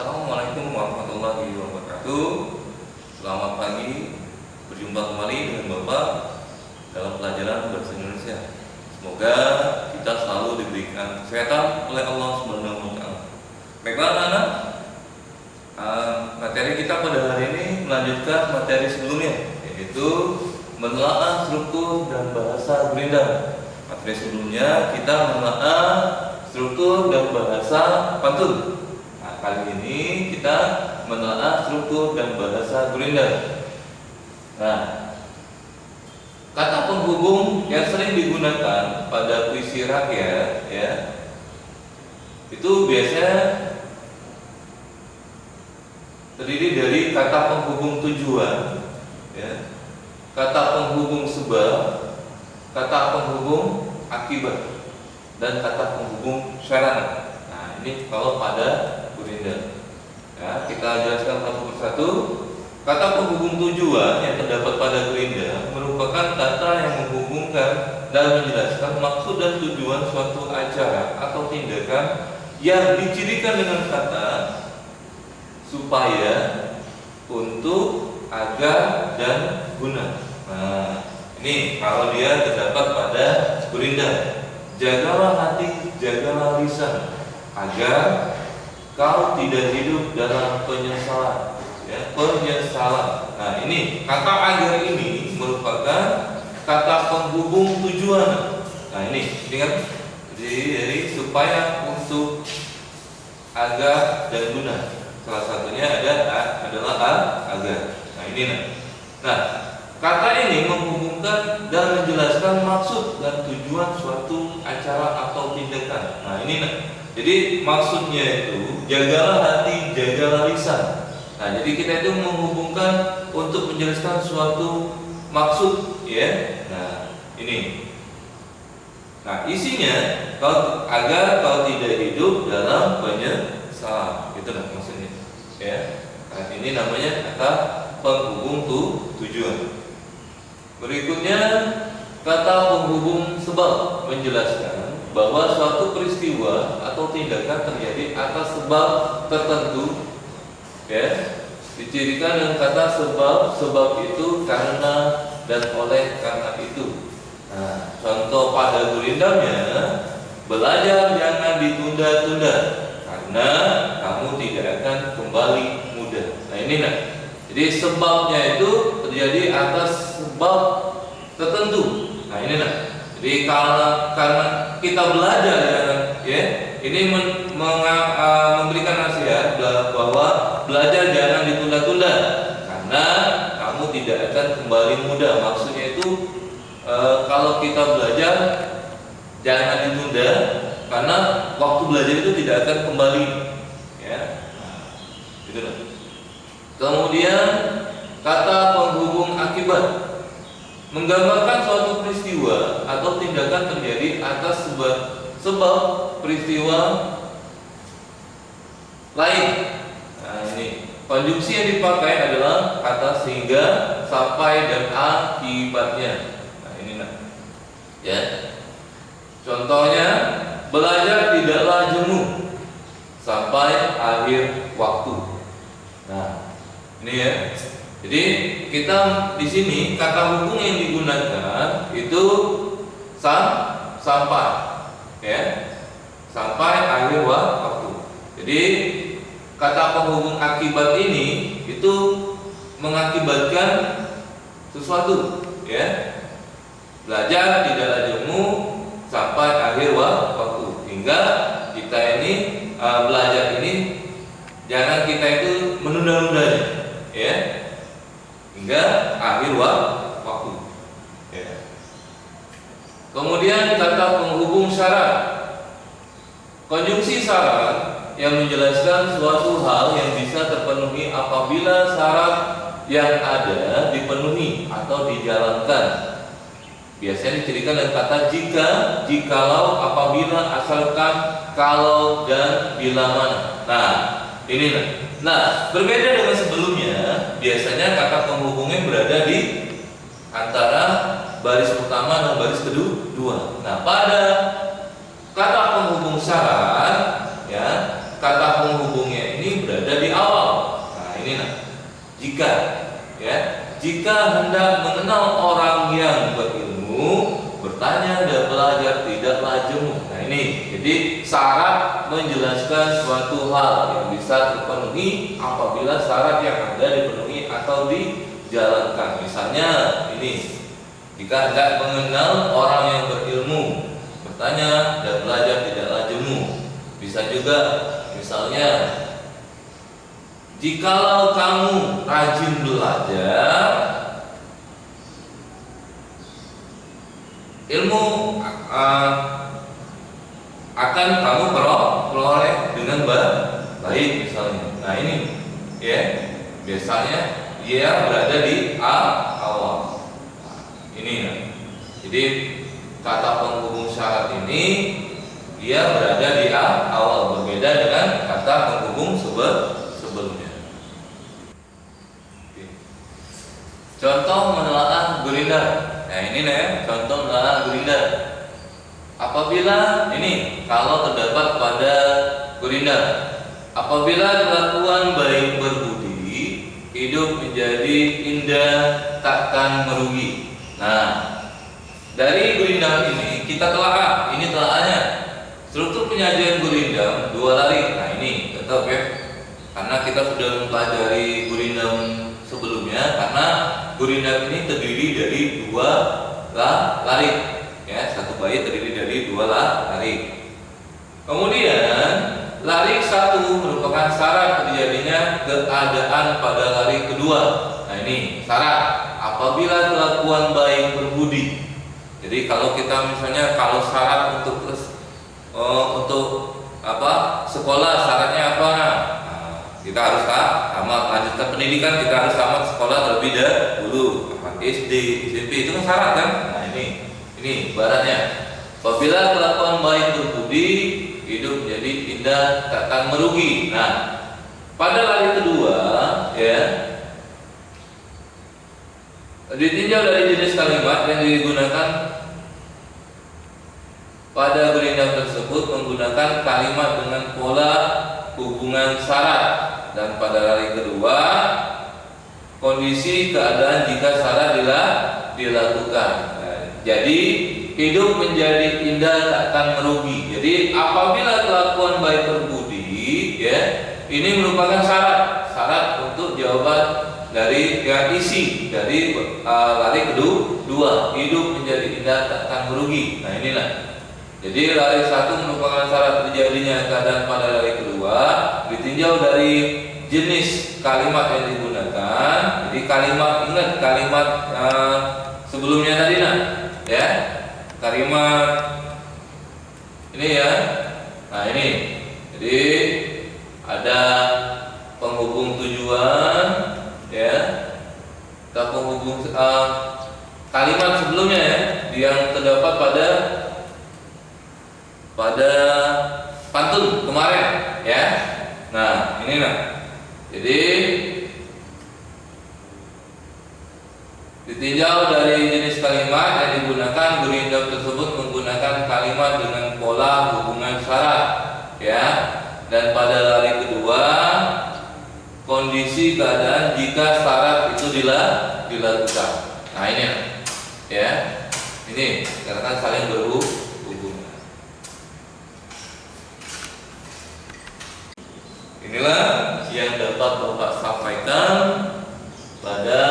Assalamualaikum warahmatullahi wabarakatuh. Selamat pagi, berjumpa kembali dengan Bapak dalam pelajaran bahasa Indonesia. Semoga kita selalu diberikan kesehatan oleh Allah Subhanahu wa Ta'ala. Baiklah anak-anak, materi kita pada hari ini melanjutkan materi sebelumnya, yaitu menelaah struktur dan bahasa Gurindam. Materi sebelumnya kita menelaah struktur dan bahasa pantun. Kali ini kita menelaah struktur dan bahasa Gurindam. Nah, kata penghubung yang sering digunakan pada puisi rakyat, ya, itu biasanya terdiri dari kata penghubung tujuan, ya, kata penghubung sebab, kata penghubung akibat, dan kata penghubung sarana. Nah, ini kalau pada Gurindam. Ya, kita jelaskan satu persatu. Kata penghubung tujuan yang terdapat pada Gurindam merupakan kata yang menghubungkan dan menjelaskan maksud dan tujuan suatu acara atau tindakan yang dicirikan dengan kata supaya, untuk, agar, dan guna. Nah, ini kalau dia terdapat pada Gurindam. Jagalah hati, jagalah lisan, agar kau tidak hidup dalam penyesalan, ya, penyesalan. Nah, ini kata agar ini merupakan kata penghubung tujuan. Nah, ini kan dari supaya, untuk, agar, dan guna. Salah satunya adalah agar. Nah, ini nah, kata ini menghubungkan dan menjelaskan maksud dan tujuan suatu acara atau tindakan. Nah, ini jadi maksudnya itu jagalah hati, jagalah lisan. Nah, jadi kita itu menghubungkan untuk menjelaskan suatu maksud, ya. Nah, ini. Nah, isinya agar kau tidak hidup dalam penyesalan. Itulah maksudnya. Ya. Nah, ini namanya kata penghubung tujuan. Berikutnya kata penghubung sebab menjelaskan bahwa suatu peristiwa atau tindakan terjadi atas sebab tertentu, ya, dicirikan dengan kata sebab. Sebab itu karena dan oleh karena itu. Nah, contoh pada Gurindamnya, belajar jangan ditunda-tunda karena kamu tidak akan kembali muda. Nah, ini jadi sebabnya itu terjadi atas sebab tertentu. Nah, ini jadi karena kita belajar, ya, ini memberikan nasihat bahwa belajar jangan ditunda-tunda karena kamu tidak akan kembali muda. Maksudnya itu kalau kita belajar jangan ditunda karena waktu belajar itu tidak akan kembali, ya. Gitu. Kemudian kata penghubung akibat menggambarkan suatu peristiwa atau tindakan terjadi atas sebab peristiwa lain. Nah, ini konjungsi yang dipakai adalah kata sehingga, sampai, dan akibatnya. Nah, ini ya. Contohnya, belajar tidaklah jemu sampai akhir waktu. Nah, ini ya. Jadi kita di sini kata hubung yang digunakan itu sampai, ya, sampai akhir waktu. Jadi kata penghubung akibat ini itu mengakibatkan sesuatu, ya. Belajar tidaklah jemu sampai akhir waktu, hingga kita ini belajar ini jangan kita itu menunda-nundanya, ya, hingga akhir waktu, ya. Kemudian kata penghubung syarat, konjungsi syarat yang menjelaskan suatu hal yang bisa terpenuhi apabila syarat yang ada dipenuhi atau dijalankan. Biasanya dicirikan dengan kata jika, jikalau, apabila, asalkan, kalau, dan bila mana. Nah, ini berbeda dengan sebelumnya. Biasanya kata penghubungnya berada di antara baris pertama dan baris kedua. Nah, pada kata penghubung syarat, ya, kata penghubungnya ini berada ya, jika hendak mengenal orang yang berilmu, bertanya dan belajar tidaklah jemu. Nah ini, jadi syarat menjelaskan suatu hal yang bisa terpenuhi apabila syarat yang ada dipenuhi atau dijalankan. Misalnya ini, jika hendak mengenal orang yang berilmu, bertanya dan belajar tidaklah jemu. Bisa juga misalnya, jikalau kamu rajin belajar, ilmu akan kamu peroleh dengan baik misalnya. Nah ini ya, biasanya dia berada di awal. Ini ya. Jadi kata penghubung syarat ini dia berada di awal, berbeda dengan kata penghubung sebelumnya. Contoh menelaah gurindar. Nah ini nih contoh menelaah gurindar. Apabila ini kalau terdapat pada gurindar, apabila kelakuan baik berbudi, hidup menjadi indah takkan merugi. Nah, dari gurindam ini kita telaah. Ini telaahnya. Struktur penyajian gurindam 2 lari. Nah ini tetap ya, karena kita sudah mempelajari gurindam sebelumnya. Karena gurindam ini terdiri dari 2 lari. Ya, satu bait terdiri dari 2 lari. Kemudian lari 1 merupakan syarat terjadinya keadaan pada lari kedua. Nah ini syarat apabila kelakuan baik berbudi. Jadi kalau kita misalnya kalau syarat untuk sekolah syaratnya apa? Nah, kita harus lanjutkan pendidikan, kita harus tamat sekolah terlebih dahulu. SD, SMP itu kan syarat kan? Nah ini ibaratnya. Apabila kelakuan baik berbudi, hidup menjadi indah takkan merugi. Nah, pada lari kedua ya, ditinjau dari jenis kalimat yang digunakan pada gurindam tersebut menggunakan kalimat dengan pola hubungan syarat, dan pada lari kedua kondisi keadaan jika syarat dilakukan. Nah, jadi hidup menjadi indah takkan merugi. Jadi apabila kelakuan baik berbudi ya, ini merupakan syarat untuk jawaban dari isi dari lari kedua, hidup menjadi indah takkan merugi. Nah inilah. Jadi lari 1 merupakan syarat terjadinya keadaan pada lari kedua, ditinjau dari jenis kalimat yang digunakan. Jadi ingat kalimat sebelumnya tadi ya, kalimat ini ya. Nah ini, jadi ada penghubung tujuan ya, atau penghubung kalimat sebelumnya ya, yang terdapat pada pantun kemarin ya. Nah ini jadi ditinjau dari jenis kalimat yang digunakan, gurindam tersebut menggunakan kalimat dengan pola hubungan syarat ya, dan pada lari kedua kondisi keadaan jika syarat itu dilakukan. Nah ini ya, ini karena kan saling berhubungan. Inilah yang dapat Bapak sampaikan pada